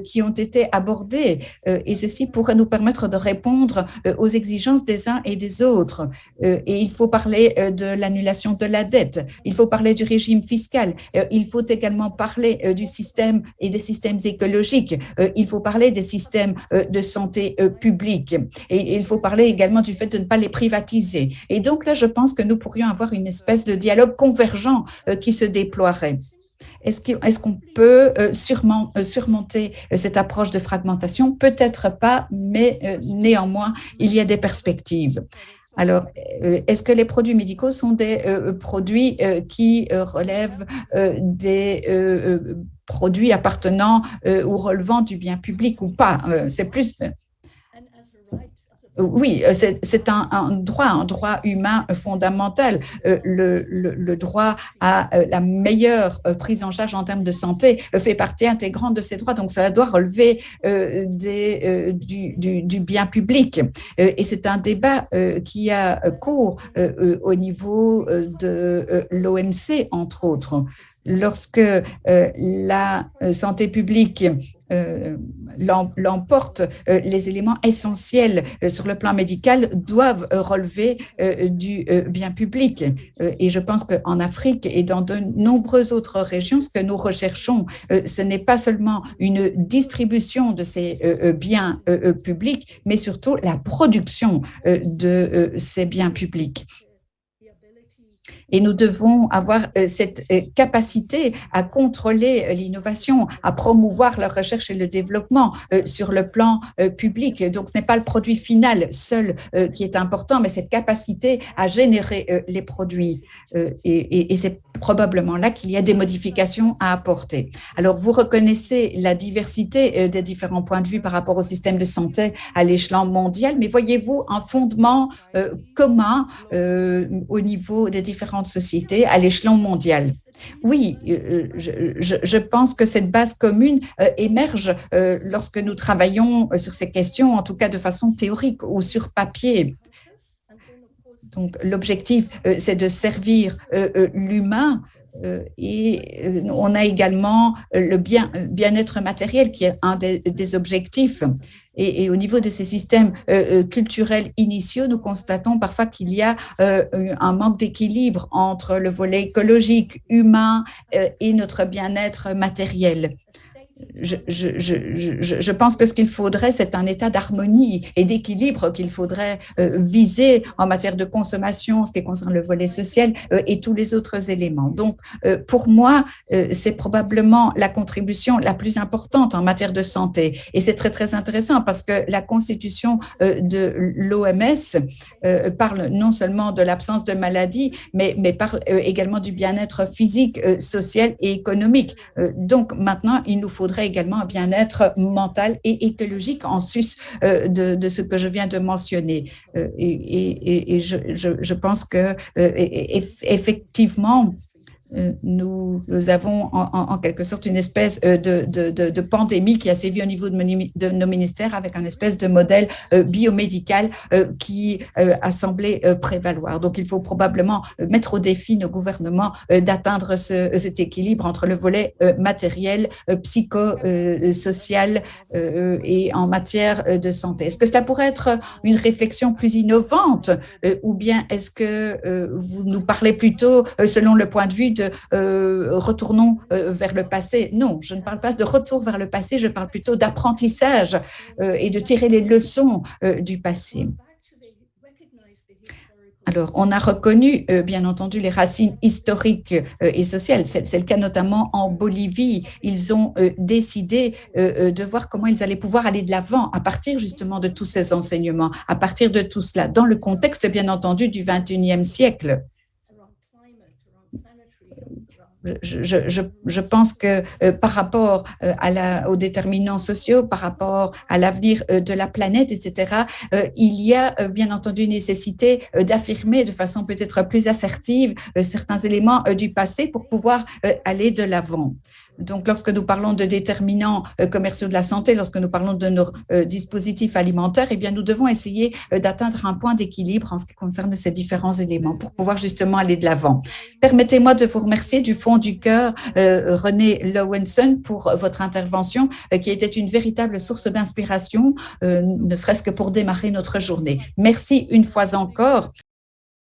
qui ont été abordées et ceci pourrait nous permettre de répondre aux exigences des uns et des autres. Et il faut parler de l'annulation de la dette, il faut parler du régime fiscal, il faut également parler du système et des systèmes écologiques. Il faut parler des systèmes de santé publique et il faut parler également du fait de ne pas les privatiser. Et donc là, je pense que nous pourrions avoir une espèce de dialogue convergent qui se déploierait. Est-ce qu'on peut surmonter cette approche de fragmentation? Peut-être pas, mais néanmoins, il y a des perspectives. Alors, est-ce que les produits médicaux sont des produits qui relèvent des produits appartenant ou relevant du bien public ou pas? C'est plus... Oui, c'est un droit humain fondamental. Le droit à la meilleure prise en charge en termes de santé fait partie intégrante de ces droits, donc ça doit relever du bien public. Et c'est un débat qui a cours au niveau de l'OMC, entre autres. Lorsque la santé publique l'emporte, les éléments essentiels sur le plan médical doivent relever du bien public. Et je pense qu'en Afrique et dans de nombreuses autres régions, ce que nous recherchons, ce n'est pas seulement une distribution de ces biens publics, mais surtout la production de ces biens publics. Et nous devons avoir cette capacité à contrôler l'innovation, à promouvoir la recherche et le développement sur le plan public. Donc, ce n'est pas le produit final seul qui est important, mais cette capacité à générer les produits. Et c'est probablement là qu'il y a des modifications à apporter. Alors, vous reconnaissez la diversité des différents points de vue par rapport au système de santé à l'échelon mondial, mais voyez-vous un fondement commun au niveau des différentes sociétés à l'échelon mondial? Oui, je pense que cette base commune émerge lorsque nous travaillons sur ces questions, en tout cas de façon théorique ou sur papier. Donc, l'objectif, c'est de servir l'humain et on a également le bien-être matériel qui est un des objectifs. Et au niveau de ces systèmes culturels initiaux, nous constatons parfois qu'il y a un manque d'équilibre entre le volet écologique, humain et notre bien-être matériel. Je pense que ce qu'il faudrait, c'est un état d'harmonie et d'équilibre qu'il faudrait viser en matière de consommation, ce qui concerne le volet social et tous les autres éléments. Donc, pour moi, c'est probablement la contribution la plus importante en matière de santé. Et c'est très, très intéressant parce que la constitution de l'OMS parle non seulement de l'absence de maladie, mais parle également du bien-être physique, social et économique. Donc, maintenant, il nous faudrait également un bien-être mental et écologique en sus de ce que je viens de mentionner. Et je pense que effectivement, nous avons en quelque sorte une espèce de pandémie qui a sévi au niveau de nos ministères avec un espèce de modèle biomédical qui a semblé prévaloir. Donc, il faut probablement mettre au défi nos gouvernements d'atteindre cet équilibre entre le volet matériel, psychosocial et en matière de santé. Est-ce que cela pourrait être une réflexion plus innovante ou bien est-ce que vous nous parlez plutôt selon le point de vue de retournons vers le passé? Non, je ne parle pas de retour vers le passé, je parle plutôt d'apprentissage et de tirer les leçons du passé. Alors, on a reconnu, bien entendu, les racines historiques et sociales. C'est le cas notamment en Bolivie. Ils ont décidé de voir comment ils allaient pouvoir aller de l'avant à partir justement de tous ces enseignements, à partir de tout cela, dans le contexte, bien entendu, du XXIe siècle. Je pense que par rapport aux déterminants sociaux, par rapport à l'avenir de la planète, etc., il y a bien entendu nécessité d'affirmer de façon peut-être plus assertive certains éléments du passé pour pouvoir aller de l'avant. Donc, lorsque nous parlons de déterminants commerciaux de la santé, lorsque nous parlons de nos dispositifs alimentaires, eh bien, nous devons essayer d'atteindre un point d'équilibre en ce qui concerne ces différents éléments pour pouvoir justement aller de l'avant. Permettez-moi de vous remercier du fond du cœur, René Lowenson, pour votre intervention qui était une véritable source d'inspiration, ne serait-ce que pour démarrer notre journée. Merci une fois encore.